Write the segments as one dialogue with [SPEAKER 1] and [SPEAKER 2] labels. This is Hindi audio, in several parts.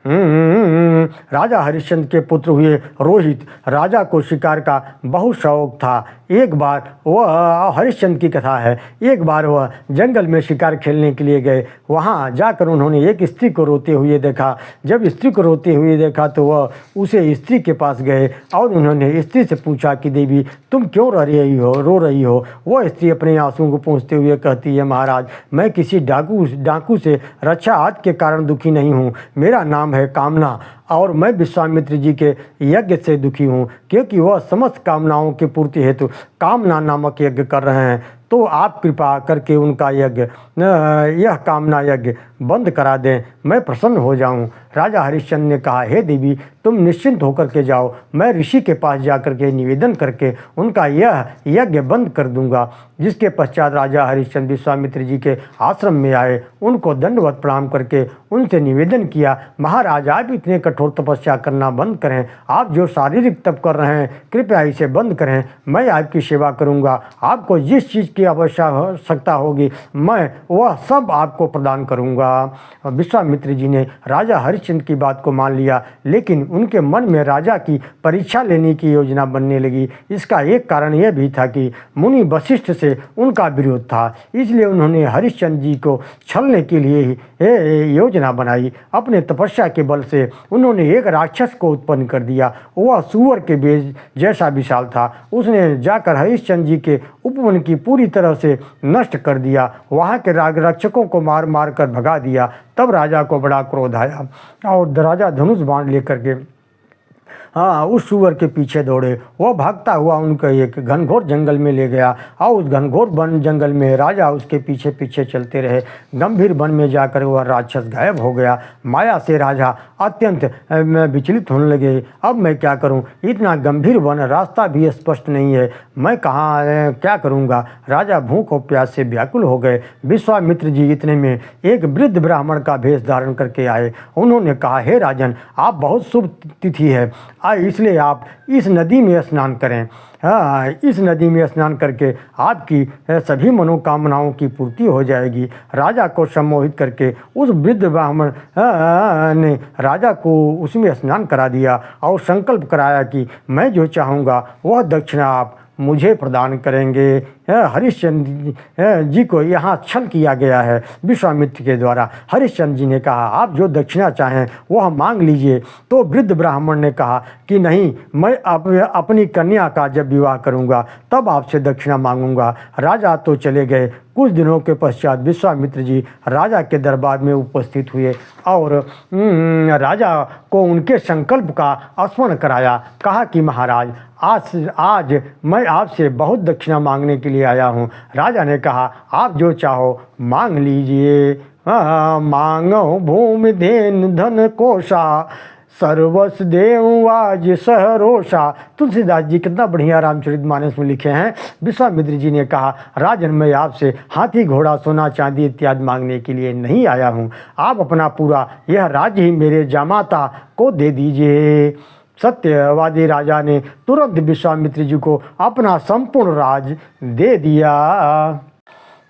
[SPEAKER 1] राजा हरिश्चंद्र के पुत्र हुए रोहित। राजा को शिकार का बहुत शौक था। एक बार वह, हरिश्चंद्र की कथा है, एक बार वह जंगल में शिकार खेलने के लिए गए। वहाँ जाकर उन्होंने एक स्त्री को रोते हुए देखा। जब स्त्री को रोते हुए देखा तो वह उसे स्त्री के पास गए और उन्होंने स्त्री से पूछा कि देवी तुम क्यों रो रही हो। वह स्त्री अपने आंसुओं को पोंछते हुए कहती है, महाराज मैं किसी डाकू से रक्षा हाथ के कारण दुखी नहीं हूँ। मेरा नाम है कामना और मैं विश्वामित्र जी के यज्ञ से दुखी हूँ, क्योंकि वह समस्त कामनाओं की पूर्ति हेतु कामना नामक यज्ञ कर रहे हैं। तो आप कृपा करके उनका यज्ञ, यह कामना यज्ञ बंद करा दें, मैं प्रसन्न हो जाऊं। राजा हरिश्चंद्र ने कहा, हे देवी तुम निश्चिंत होकर के जाओ, मैं ऋषि के पास जाकर के निवेदन करके उनका यह यज्ञ बंद कर दूंगा। जिसके पश्चात राजा हरिश्चंद्र विश्वामित्र जी के आश्रम में आए, उनको दंडवत प्रणाम करके उनसे निवेदन किया, महाराज आप इतने कठोर तपस्या करना बंद करें। आप जो शारीरिक तप कर रहे हैं कृपया इसे बंद करें। मैं आपकी सेवा करूंगा। आपको जिस चीज़ की आवश्यकता होगी मैं वह सब आपको प्रदान करूंगा। विश्वामित्र जी ने राजा हरिश्चंद्र की बात को मान लिया, लेकिन उनके मन में राजा की परीक्षा लेने की योजना बनने लगी। इसका एक कारण यह भी था कि मुनि वशिष्ठ से उनका विरोध था, इसलिए उन्होंने हरिश्चंद्र जी को छलने के लिए ही योजना बनाई। अपने तपस्या के बल से उन्होंने एक राक्षस को उत्पन्न कर दिया। वह सूअर के बेज जैसा विशाल था। उसने जाकर हरिश्चंद्र जी के उपवन की पूरी तरह से नष्ट कर दिया, वहाँ के रक्षकों को मार मार कर भगा दिया। तब राजा को बड़ा क्रोध आया और राजा धनुष बाण लेकर के उस सूअर के पीछे दौड़े। वह भागता हुआ उनको एक घनघोर जंगल में ले गया और उस घनघोर वन जंगल में राजा उसके पीछे पीछे चलते रहे। गंभीर वन में जाकर वह राक्षस गायब हो गया। माया से राजा अत्यंत विचलित होने लगे। अब मैं क्या करूं? इतना गंभीर वन, रास्ता भी स्पष्ट नहीं है, मैं कहाँ क्या करूँगा? राजा भूख और प्यास से व्याकुल हो गए। विश्वामित्र जी इतने में एक वृद्ध ब्राह्मण का भेष धारण करके आए। उन्होंने कहा, हे राजन आप बहुत शुभ तिथि है, इसलिए आप इस नदी में स्नान करें। इस नदी में स्नान करके आपकी सभी मनोकामनाओं की पूर्ति हो जाएगी। राजा को सम्मोहित करके उस वृद्ध ब्राह्मण ने राजा को उसमें स्नान करा दिया और संकल्प कराया कि मैं जो चाहूँगा वह दक्षिणा आप मुझे प्रदान करेंगे। हरिश्चंद्र जी को यहाँ छल किया गया है विश्वामित्र के द्वारा। हरिश्चंद्र जी ने कहा, आप जो दक्षिणा चाहें वह मांग लीजिए। तो वृद्ध ब्राह्मण ने कहा कि नहीं, मैं अपनी कन्या का जब विवाह करूँगा तब आपसे दक्षिणा मांगूंगा। राजा तो चले गए। कुछ दिनों के पश्चात विश्वामित्र जी राजा के दरबार में उपस्थित हुए और राजा को उनके संकल्प का स्मरण कराया। कहा कि महाराज आज मैं आपसे बहुत दक्षिणा मांगने के लिए आया हूँ। राजा ने कहा, आप जो चाहो मांग लीजिए। मांगो भूमि धेन धन कोशा, सर्वस देव आज सहरोषा। तुलसीदास जी कितना बढ़िया रामचरितमानस में लिखे हैं। विश्वामित्र जी ने कहा, राजन मैं आपसे हाथी घोड़ा सोना चांदी इत्यादि मांगने के लिए नहीं आया हूँ। आप अपना पूरा यह राज्य ही मेरे जामाता को दे दीजिए। सत्यवादी राजा ने तुरंत विश्वामित्र जी को अपना संपूर्ण राज दे दिया।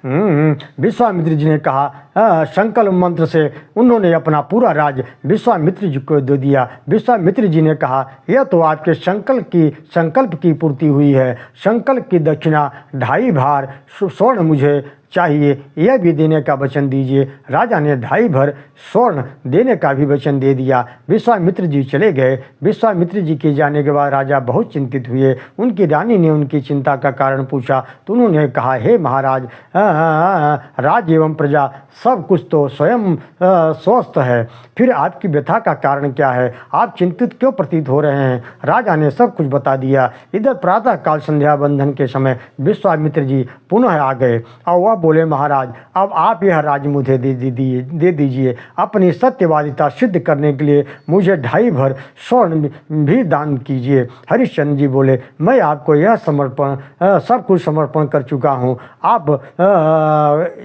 [SPEAKER 1] विश्वामित्र जी ने कहा, संकल्प मंत्र से उन्होंने अपना पूरा राज विश्वामित्र जी को दे दिया। विश्वामित्र जी ने कहा, यह तो आपके संकल्प की पूर्ति हुई है। संकल्प की दक्षिणा 2.5 भार स्वर्ण मुझे चाहिए, यह भी देने का वचन दीजिए। राजा ने 2.5 भर स्वर्ण देने का भी वचन दे दिया। विश्वामित्र जी चले गए। विश्वामित्र जी के जाने के बाद राजा बहुत चिंतित हुए। उनकी रानी ने उनकी चिंता का कारण पूछा तो उन्होंने कहा, हे महाराज, राज एवं प्रजा सब कुछ तो स्वयं स्वस्थ है, फिर आपकी व्यथा का कारण क्या है? आप चिंतित क्यों प्रतीत हो रहे हैं? राजा ने सब कुछ बता दिया। इधर प्रातः काल संध्या बंधन के समय विश्वामित्र जी पुनः आ गए और वह बोले, महाराज अब आप यह राज्य मुझे दे दीजिए। अपनी सत्यवादिता सिद्ध करने के लिए मुझे 2.5 भर स्वर्ण भी दान कीजिए। हरिश्चंद्र जी बोले, मैं आपको यह सब कुछ समर्पण कर चुका हूँ। आप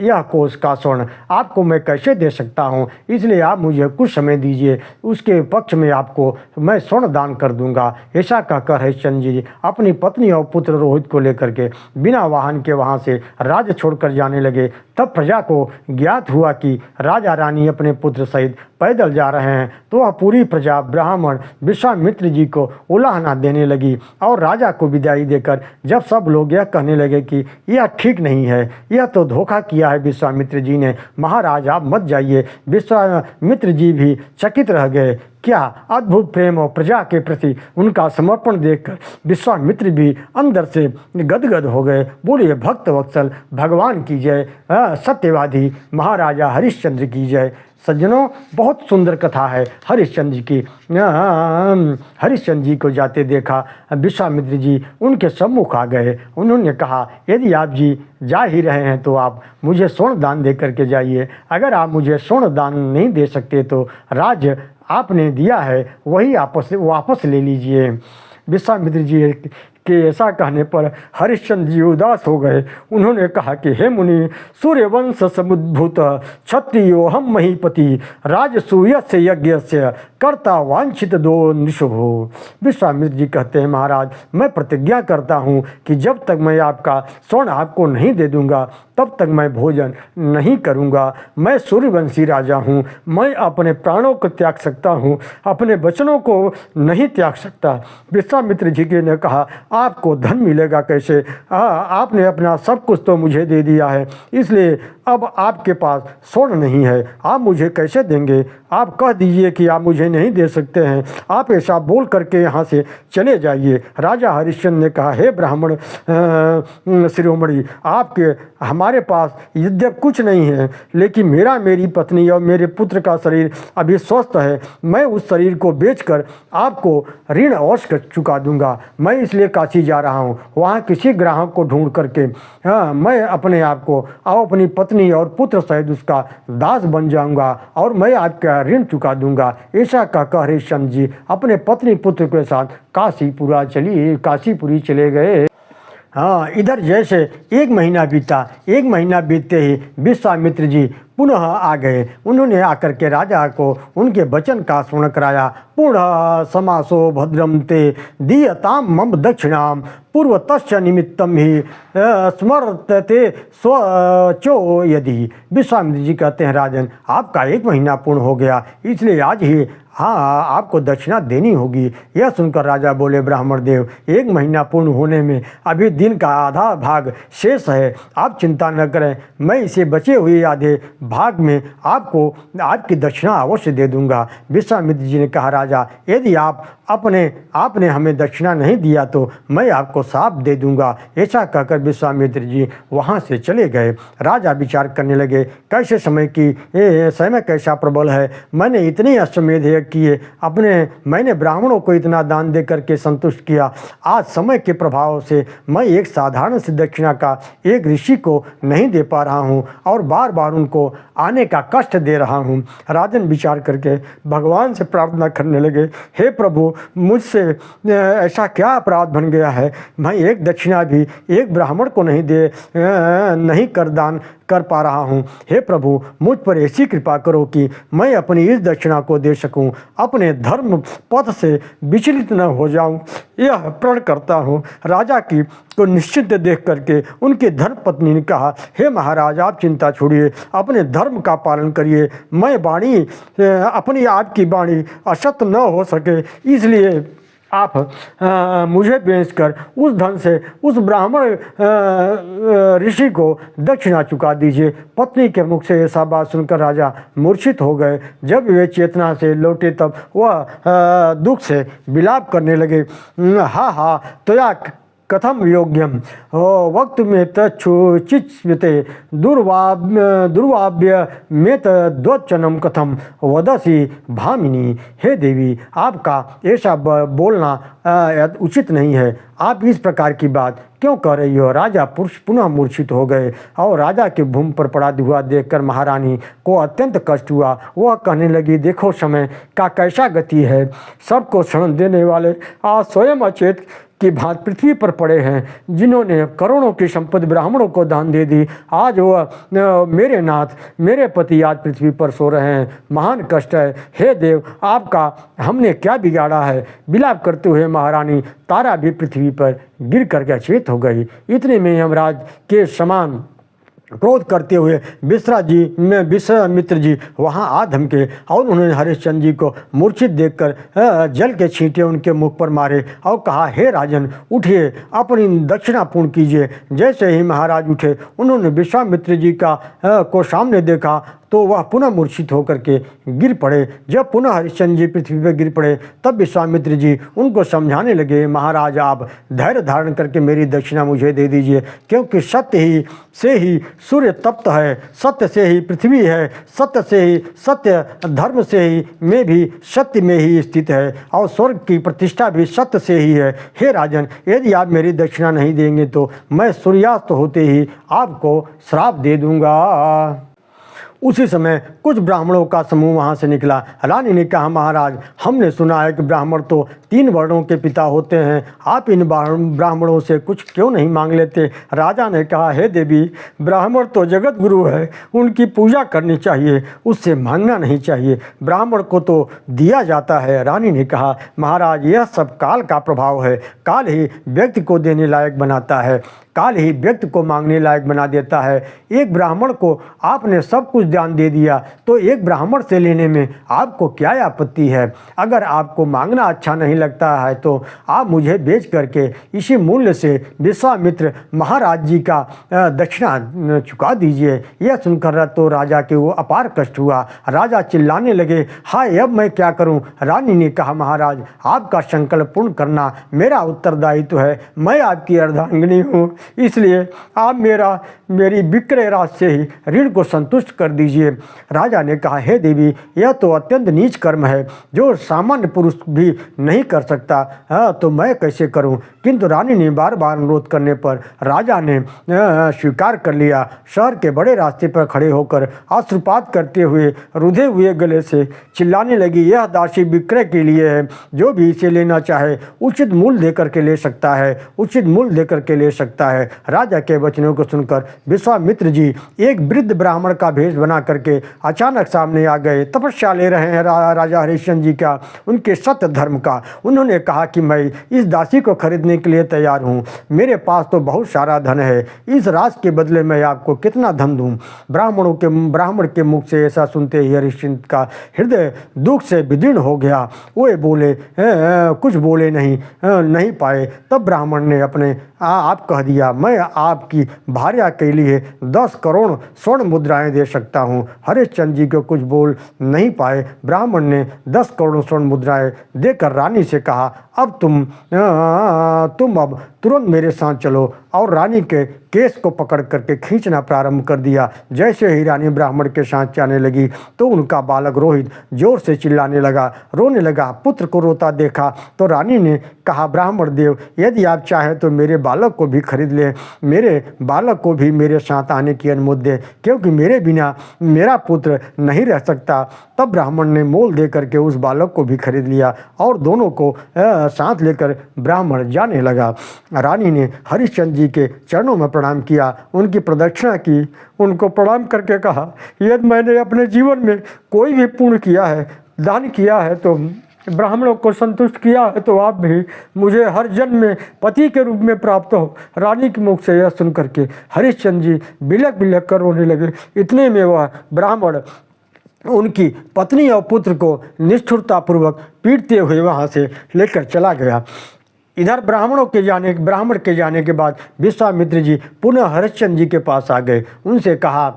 [SPEAKER 1] यह कोष का स्वर्ण आपको मैं कैसे दे सकता हूँ, इसलिए आप मुझे कुछ समय दीजिए, उसके पक्ष में आपको मैं स्वर्ण दान कर दूंगा। ऐसा कहकर हरिश्चंद्र जी अपनी पत्नी और पुत्र रोहित को लेकर के बिना वाहन के वहाँ से राज्य छोड़कर जाने लगे। तब प्रजा को ज्ञात हुआ कि राजा रानी अपने पुत्र सहित पैदल जा रहे हैं, तो वह पूरी प्रजा ब्राह्मण विश्वामित्र जी को उलाहना देने लगी और राजा को विदाई देकर जब सब लोग यह कहने लगे कि यह ठीक नहीं है, यह तो धोखा किया है विश्वामित्र जी ने, महाराज आप मत जाइए, विश्वामित्र जी भी चकित रह गए। क्या अद्भुत प्रेम और प्रजा के प्रति उनका समर्पण देखकर विश्वामित्र भी अंदर से गदगद हो गए। बोलिए भक्त वत्सल भगवान की जय, सत्यवादी महाराजा हरिश्चंद्र की जय। सज्जनों, बहुत सुंदर कथा है हरिश्चंद्र की। हरिश्चंद्र जी को जाते देखा, विश्वामित्र जी उनके सम्मुख आ गए। उन्होंने कहा, यदि आप जी जा ही रहे हैं तो आप मुझे स्वर्ण दान दे करके जाइए। अगर आप मुझे स्वर्ण दान नहीं दे सकते तो राज्य आपने दिया है वही वापस ले लीजिए। विश्वामित्र जी के ऐसा कहने पर हरिश्चंद्र जी उदास हो गए। उन्होंने कहा कि हे मुनि, सूर्यवंश समुद्भूत क्षत्रियो हम महीपति राजसूयस्य यज्ञस्य कर्ता वांछित दो निशुभो। विश्वामित्र जी कहते हैं, महाराज मैं प्रतिज्ञा करता हूँ कि जब तक मैं आपका स्वर्ण आपको नहीं दे दूंगा तब तक मैं भोजन नहीं करूँगा। मैं सूर्यवंशी राजा हूँ, मैं अपने प्राणों को त्याग सकता हूँ, अपने वचनों को नहीं त्याग सकता। विश्वामित्र जी ने कहा, आपको धन मिलेगा कैसे? आपने अपना सब कुछ तो मुझे दे दिया है, इसलिए अब आपके पास स्वर्ण नहीं है, आप मुझे कैसे देंगे? आप कह दीजिए कि आप मुझे नहीं दे सकते हैं, आप ऐसा बोल करके यहाँ से चले जाइए। राजा हरिश्चंद्र ने कहा, हे ब्राह्मण शिरोमणि, आपके हमारे पास यद्यप कुछ नहीं है, लेकिन मेरी पत्नी और मेरे पुत्र का शरीर अभी स्वस्थ है। मैं उस शरीर को बेचकर आपको ऋण अवश्य चुका दूंगा। मैं इसलिए काशी जा रहा हूँ, वहाँ किसी ग्राहक को ढूंढ करके मैं अपने आप को और अपनी पत्नी और पुत्र सहित उसका दास बन जाऊंगा और मैं आपका ऋण चुका दूंगा। ऐसा कहकर हरिश्चंद्र जी अपने पत्नी पुत्र के साथ काशीपुरी चले गए। हाँ, इधर जैसे एक महीना बीता, एक महीना बीतते ही विश्वामित्र जी पुनः आ गए। उन्होंने आकर के राजा को उनके वचन का स्मरण कराया। पुनः समासो भद्रम ते दीयताम मम दक्षिणाम पूर्वतश्च निमित्तम ही स्मरते स्वचो यदि। विश्वामित्र जी कहते हैं, राजन आपका एक महीना पूर्ण हो गया, इसलिए आज ही आपको दक्षिणा देनी होगी। यह सुनकर राजा बोले, ब्राह्मण देव, एक महीना पूर्ण होने में अभी दिन का आधा भाग शेष है, आप चिंता न करें, मैं इसे बचे हुए आधे भाग में आपको आपकी दक्षिणा अवश्य दे दूंगा। विश्वामित्र जी ने कहा, राजा यदि आपने हमें दक्षिणा नहीं दिया तो मैं आपको साफ दे दूंगा। ऐसा कहकर विश्वामित्र जी वहाँ से चले गए। राजा विचार करने लगे, कैसे समय कैसा प्रबल है, मैंने इतने अश्वमेध यज्ञ किए, मैंने ब्राह्मणों को इतना दान दे करके संतुष्ट किया, आज समय के प्रभाव से मैं एक साधारण सी दक्षिणा का एक ऋषि को नहीं दे पा रहा हूँ और बार बार उनको आने का कष्ट दे रहा हूँ। राजन विचार करके भगवान से प्रार्थना करने लगे, हे प्रभु, मुझसे ऐसा क्या अपराध बन गया है, मैं एक दक्षिणा भी एक ब्राह्मण को नहीं कर दान कर पा रहा हूँ। हे प्रभु, मुझ पर ऐसी कृपा करो कि मैं अपनी इस दक्षिणा को दे सकूँ, अपने धर्म पथ से विचलित न हो जाऊँ, यह प्रण करता हूँ। राजा की को निश्चित देख करके उनकी धर्मपत्नी ने कहा, हे महाराज, आप चिंता छोड़िए, अपने धर्म का पालन करिए। मैं अपनी आपकी वाणी असत्य न हो सके, इसलिए आप मुझे बेचकर उस धन से उस ब्राह्मण ऋषि को दक्षिणा चुका दीजिए। पत्नी के मुख से ऐसा बात सुनकर राजा मूर्छित हो गए। जब वे चेतना से लौटे तब वह दुख से विलाप करने लगे। हा तया कथम योग्यम वक्त में तच्छुचिस्यते दुर्वाव्य में तद्वचनम कथम वदसी भामिनी। हे देवी, आपका ऐसा बोलना उचित नहीं है, आप इस प्रकार की बात क्यों कह रही हो? राजा पुरुष पुनः मूर्छित हो गए और राजा के भूमि पर पड़ा हुआ देखकर महारानी को अत्यंत कष्ट हुआ। वह कहने लगी, देखो समय का कैसा गति है, सबको क्षण देने वाले आज स्वयं अचेत की भांति पृथ्वी पर पड़े हैं, जिन्होंने करोड़ों की संपत्ति ब्राह्मणों को दान दे दी। आज वह मेरे नाथ, मेरे पति आज पृथ्वी पर सो रहे हैं, महान कष्ट है। हे देव, आपका हमने क्या बिगाड़ा है? विलाप करते हुए महारानी तारा भी पृथ्वी पर गिर करके अचेत हो गई। इतने में यमराज के समान क्रोध करते हुए विश्वामित्र जी वहाँ आ धमके और उन्होंने हरिश्चंद्र जी को मूर्छित देखकर जल के छींटे उनके मुख पर मारे और कहा, हे राजन, उठिए, अपनी दक्षिणा पूर्ण कीजिए। जैसे ही महाराज उठे, उन्होंने विश्वामित्र जी को सामने देखा तो वह पुनः मूर्छित होकर के गिर पड़े। जब पुनः हरिश्चंद्र जी पृथ्वी पर गिर पड़े तब विश्वामित्र जी उनको समझाने लगे, महाराज, आप धैर्य धारण करके मेरी दक्षिणा मुझे दे दीजिए, क्योंकि सत्य ही से ही सूर्य तप्त है, सत्य से ही पृथ्वी है, सत्य से ही सत्य, धर्म से ही मैं भी सत्य में ही स्थित है और स्वर्ग की प्रतिष्ठा भी सत्य से ही है। हे राजन, यदि आप मेरी दक्षिणा नहीं देंगे तो मैं सूर्यास्त होते ही आपको श्राप दे दूंगा। उसी समय कुछ ब्राह्मणों का समूह वहाँ से निकला। रानी ने कहा, महाराज, हमने सुना है कि ब्राह्मण तो 3 वर्णों के पिता होते हैं, आप इन ब्राह्मणों से कुछ क्यों नहीं मांग लेते? राजा ने कहा, हे देवी, ब्राह्मण तो जगत गुरु है, उनकी पूजा करनी चाहिए, उससे मांगना नहीं चाहिए, ब्राह्मण को तो दिया जाता है। रानी ने कहा, महाराज, यह सब काल का प्रभाव है, काल ही व्यक्ति को देने लायक बनाता है, काल ही व्यक्ति को मांगने लायक बना देता है। एक ब्राह्मण को आपने सब कुछ दान दे दिया तो एक ब्राह्मण से लेने में आपको क्या आपत्ति है? अगर आपको मांगना अच्छा नहीं लगता है तो आप मुझे बेच करके इसी मूल्य से विश्वामित्र महाराज जी का दक्षिणा चुका दीजिए। यह सुनकर तो राजा के वो अपार कष्ट हुआ। राजा चिल्लाने लगे, हाय, अब मैं क्या करूं? रानी ने कहा, महाराज, आपका संकल्प पूर्ण करना मेरा उत्तरदायित्व है, मैं आपकी अर्धांगिनी हूँ, इसलिए आप मेरी विक्रय राशि से ही ऋण को संतुष्ट कर दीजिए। राजा ने कहा, हे देवी, यह तो अत्यंत नीच कर्म है जो सामान्य पुरुष भी नहीं कर सकता, तो मैं कैसे करूं? किंतु रानी ने बार बार अनुरोध करने पर राजा ने स्वीकार कर लिया। शहर के बड़े रास्ते पर खड़े होकर अश्रुपात करते हुए रुधे हुए गले से चिल्लाने लगी, यह दासी विक्रय के लिए है, जो भी इसे लेना चाहे उचित मूल्य देकर के ले सकता है, उचित मूल्य देकर के ले सकता है। राजा के वचनों को सुनकर विश्वामित्र जी एक वृद्ध ब्राह्मण का भेष बना करके अचानक सामने आ गए। तपस्या ले रहे हैं राजा हरिश्चंद्र जी का, उनके सत्य धर्म का। उन्होंने कहा कि मैं इस दासी को खरीदने के लिए तैयार हूँ, मेरे पास तो बहुत सारा धन है, इस राज के बदले मैं आपको कितना धन दूँ? ब्राह्मण के मुख से ऐसा सुनते ही हरिश्चंद्र का हृदय दुख से विदीर्ण हो गया। वे बोले, कुछ बोले नहीं पाए। तब ब्राह्मण ने अपने आप कह दिया, मैं आपकी भार्या के लिए 10 करोड़ स्वर्ण मुद्राएं दे सकता हूँ। हरिश्चंद्र जी को कुछ बोल नहीं पाए। ब्राह्मण ने 10 करोड़ स्वर्ण मुद्राएं देकर रानी से कहा, अब तुम अब तुरंत मेरे साथ चलो। और रानी के केस को पकड़ करके खींचना प्रारंभ कर दिया। जैसे ही रानी ब्राह्मण के साथ जाने लगी तो उनका बालक रोहित जोर से चिल्लाने लगा, रोने लगा। पुत्र को रोता देखा तो रानी ने कहा, ब्राह्मण देव, यदि आप चाहें तो मेरे बालक को भी खरीद लें, मेरे बालक को भी मेरे साथ आने की अनुमति दें, क्योंकि मेरे बिना मेरा पुत्र नहीं रह सकता। तब ब्राह्मण ने मोल दे करके उस बालक को भी खरीद लिया और दोनों को साथ लेकर ब्राह्मण जाने लगा। रानी ने हरिश्चंद्र जी के चरणों में प्रणाम किया, उनकी प्रदक्षिणा की, उनको प्रणाम करके कहा, यदि मैंने अपने जीवन में कोई भी पुण्य किया है, दान किया है, तो ब्राह्मणों को संतुष्ट किया है, तो आप भी मुझे हर जन्म में पति के रूप में प्राप्त हो। रानी के मुख से यह सुन करके हरिश्चंद्र जी बिलक कर रोने लगे। इतने में वह ब्राह्मण उनकी पत्नी और पुत्र को निष्ठुरतापूर्वक पीटते हुए वहाँ से लेकर चला गया। इधर ब्राह्मण के जाने के बाद विश्वामित्र जी पुनः हरिश्चंद्र जी के पास आ गए। उनसे कहा,